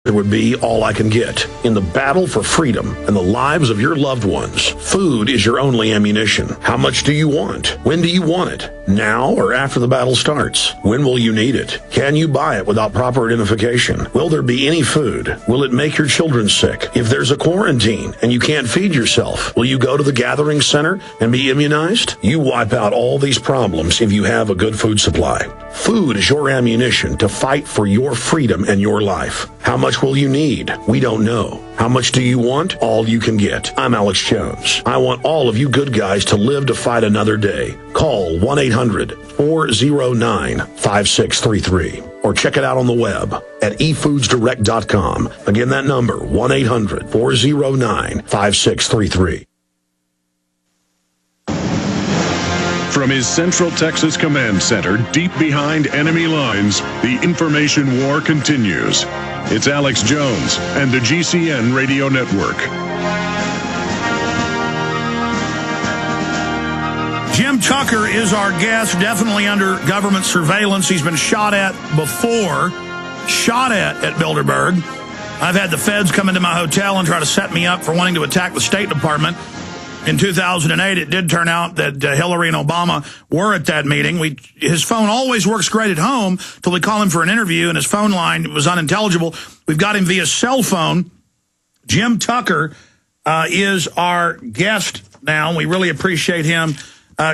It would be all I can get. In the battle for freedom and the lives of your loved ones, food is your only ammunition. How much do you want? When do you want it? Now or after the battle starts? When will you need it? Can you buy it without proper identification? Will there be any food? Will it make your children sick? If there's a quarantine and you can't feed yourself, will you go to the gathering center and be immunized? You wipe out all these problems if you have a good food supply. Food is your ammunition to fight for your freedom and your life. How much will you need? We don't know. How much do you want? All you can get. I'm Alex Jones. I want all of you good guys to live to fight another day. Call 1-800-409-5633 or check it out on the web at efoodsdirect.com. Again, that number, 1-800-409-5633. From his Central Texas Command Center, deep behind enemy lines, the information war continues. It's Alex Jones and the GCN Radio Network. Jim Tucker is our guest, definitely under government surveillance. He's been shot at before, at Bilderberg. I've had the feds come into my hotel and try to set me up for wanting to attack the State Department. In 2008, it did turn out that Hillary and Obama were at that meeting. His phone always works great at home till we call him for an interview, and his phone line was unintelligible. We've got him via cell phone. Jim Tucker is our guest now, and we really appreciate him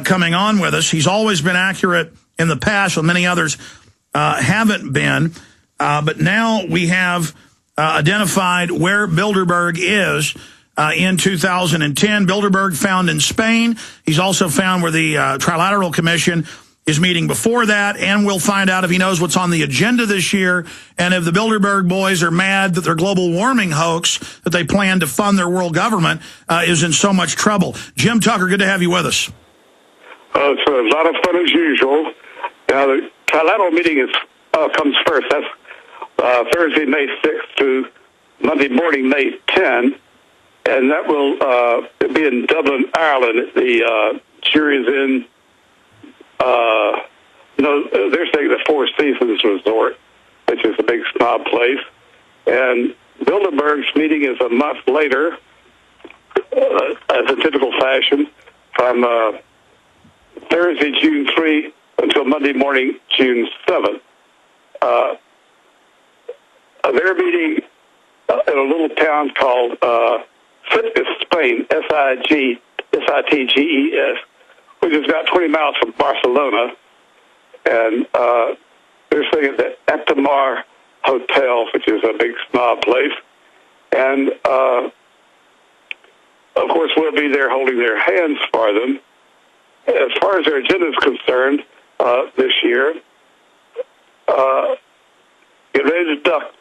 coming on with us. He's always been accurate in the past, when many others haven't been. But now we have identified where Bilderberg is. In 2010, Bilderberg found in Spain. He's also found where the Trilateral Commission is meeting before that, and we'll find out if he knows what's on the agenda this year, and if the Bilderberg boys are mad that their global warming hoax that they plan to fund their world government is in so much trouble. Jim Tucker, good to have you with us. It's a lot of fun as usual. Now, the Trilateral meeting comes first. That's Thursday, May 6th to Monday morning, May 10th. And that will be in Dublin, Ireland. The jury's in, they're saying the Four Seasons Resort, which is a big snob place. And Bilderberg's meeting is a month later, as in typical fashion, from Thursday, June 3 until Monday morning, June 7th. They're meeting in a little town called Sitges, Spain, Sitges, which is about 20 miles from Barcelona. And they're staying at the Atamar Hotel, which is a big snob place. And, of course, we'll be there holding their hands for them. As far as their agenda is concerned this year, get ready to duck.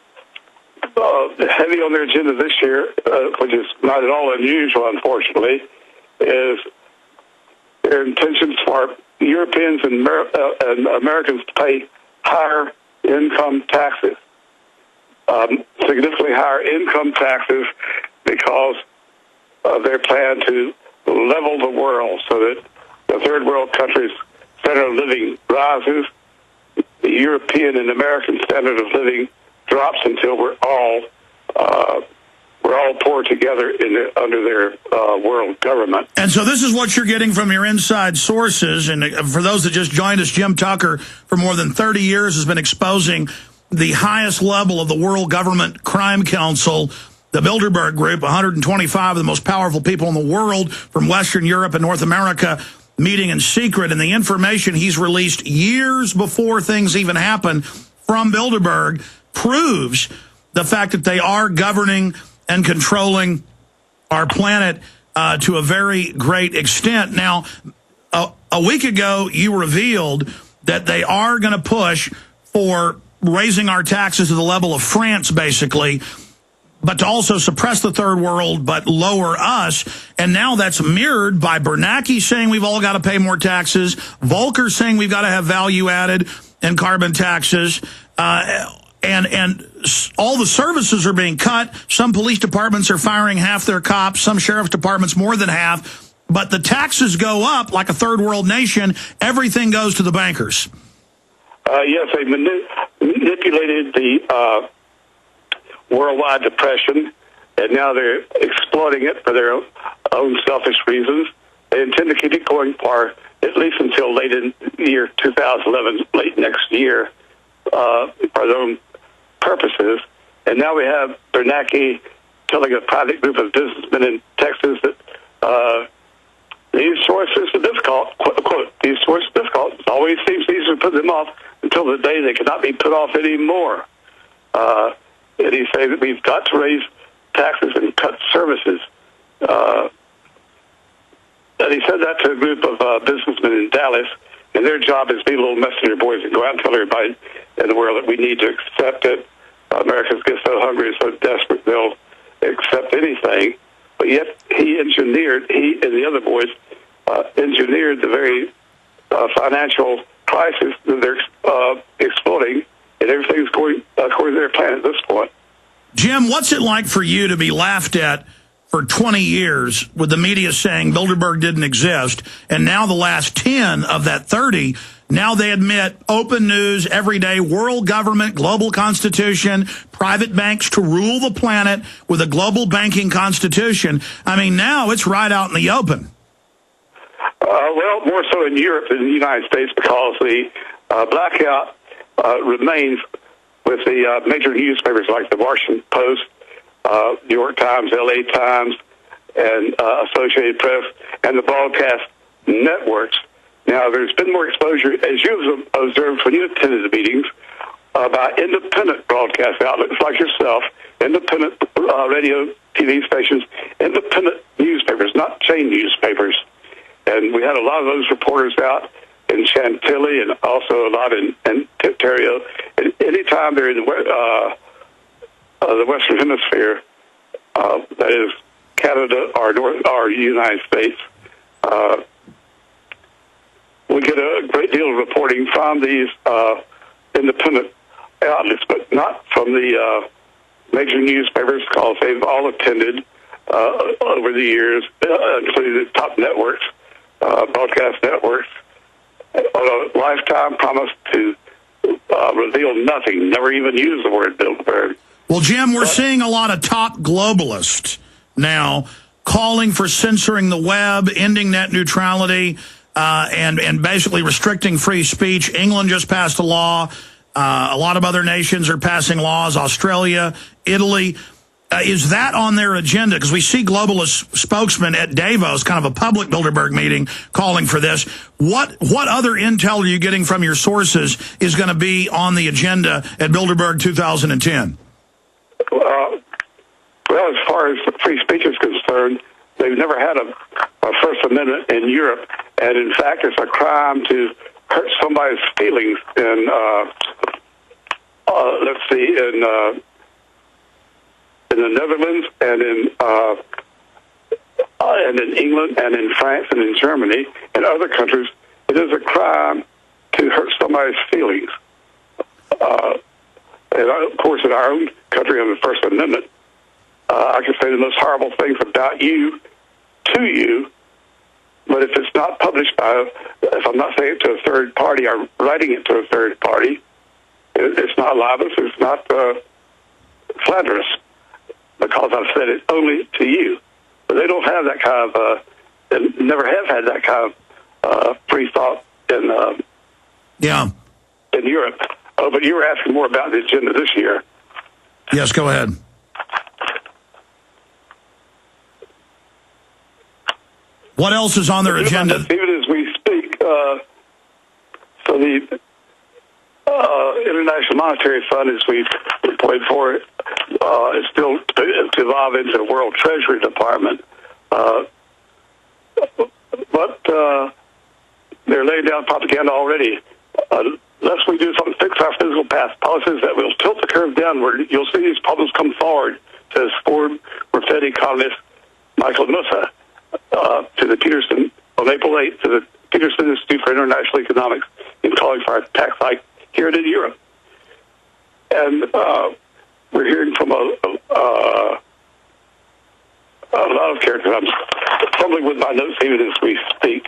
Heavy on their agenda this year, which is not at all unusual, unfortunately, is their intentions for Europeans and Americans to pay higher income taxes, significantly higher income taxes, because of their plan to level the world so that the third world countries' standard of living rises, the European and American standard of living drops until we're all poor together under their world government. And so this is what you're getting from your inside sources. And for those that just joined us, Jim Tucker, for more than 30 years, has been exposing the highest level of the World Government Crime Council, the Bilderberg Group, 125 of the most powerful people in the world from Western Europe and North America, meeting in secret. And the information he's released years before things even happen from Bilderberg proves the fact that they are governing and controlling our planet to a very great extent. Now, a week ago, you revealed that they are going to push for raising our taxes to the level of France, basically, but to also suppress the third world, but lower us. And now that's mirrored by Bernanke saying we've all got to pay more taxes, Volcker saying we've got to have value added and carbon taxes, and all the services are being cut. Some police departments are firing half their cops, some sheriff's departments more than half. But the taxes go up like a third world nation. Everything goes to the bankers. Yes, they manipulated the worldwide depression, and now they're exploiting it for their own selfish reasons. They intend to keep it going for at least until late in the year 2011, late next year, for their own purposes. And now we have Bernanke telling a private group of businessmen in Texas that these sources are difficult, quote, these sources are difficult. It always seems easier to put them off until the day they cannot be put off anymore. And he said that we've got to raise taxes and cut services. And he said that to a group of businessmen in Dallas, and their job is to be little messenger boys and go out and tell everybody in the world that we need to accept it. Americans get so hungry, so desperate, they'll accept anything. But yet he and the other boys engineered the very financial crisis that they're exploding, and everything's going according to their plan at this point. Jim, what's it like for you to be laughed at for 20 years with the media saying Bilderberg didn't exist, and now the last 10 of that 30, now they admit open news every day, world government, global constitution, private banks to rule the planet with a global banking constitution. I mean, now it's right out in the open. Well, more so in Europe than in the United States, because the blackout remains with the major newspapers like the Washington Post, New York Times, LA Times, and Associated Press, and the broadcast networks. Now, there's been more exposure, as you've observed when you attended the meetings, by independent broadcast outlets like yourself, independent radio, TV stations, independent newspapers, not chain newspapers. And we had a lot of those reporters out in Chantilly and also a lot in Ontario. And anytime they're in the Western Hemisphere, that is Canada or United States, we get a great deal of reporting from these independent outlets, but not from the major newspapers, because they've all attended over the years, including the top networks, broadcast networks, on a lifetime promise to reveal nothing, never even use the word Bilderberg. Well, Jim, we're seeing a lot of top globalists now calling for censoring the web, ending net neutrality, and basically restricting free speech. England just passed a law. A lot of other nations are passing laws, Australia, Italy. Is that on their agenda? Because we see globalist spokesmen at Davos, kind of a public Bilderberg meeting, calling for this. What other intel are you getting from your sources is going to be on the agenda at Bilderberg 2010? Well, as far as free speech is concerned, they've never had a First Amendment in Europe, and in fact, it's a crime to hurt somebody's feelings in, in the Netherlands and in England and in France and in Germany and other countries. It is a crime to hurt somebody's feelings. And of course, in our own country, on the First Amendment, I can say the most horrible things about you to you, but if it's not published if I'm not saying it to a third party or writing it to a third party, it's not libelous, it's not slanderous, because I've said it only to you. But they don't have that kind of, they never have had that kind of free thought in Europe. Oh, but you were asking more about the agenda this year. Yes, go ahead. What else is on their agenda? Even as we speak, so the International Monetary Fund, as we've played for it, is still to evolve into the World Treasury Department. But they're laying down propaganda already. Unless we do something to fix our physical past policies that will tilt the curve downward, you'll see these problems come forward, says Ford-Fed economist Michael Musa to the Peterson on April 8th to the Peterson Institute for International Economics in calling for a tax hike here in Europe. And we're hearing from a lot of characters. I'm fumbling with my notes even as we speak.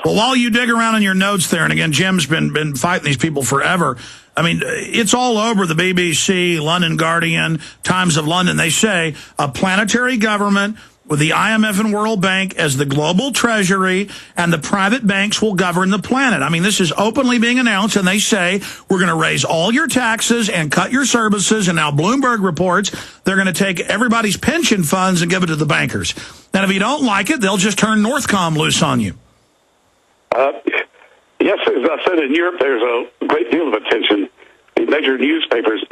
Well, while you dig around in your notes there, and again, Jim's been fighting these people forever, I mean, it's all over the BBC, London Guardian, Times of London. They say a planetary government with the IMF and World Bank as the global treasury, and the private banks will govern the planet. I mean, this is openly being announced, and they say, we're going to raise all your taxes and cut your services, and now Bloomberg reports they're going to take everybody's pension funds and give it to the bankers. And if you don't like it, they'll just turn Northcom loose on you. Yes, as I said, in Europe, there's a great deal of attention. The major newspapers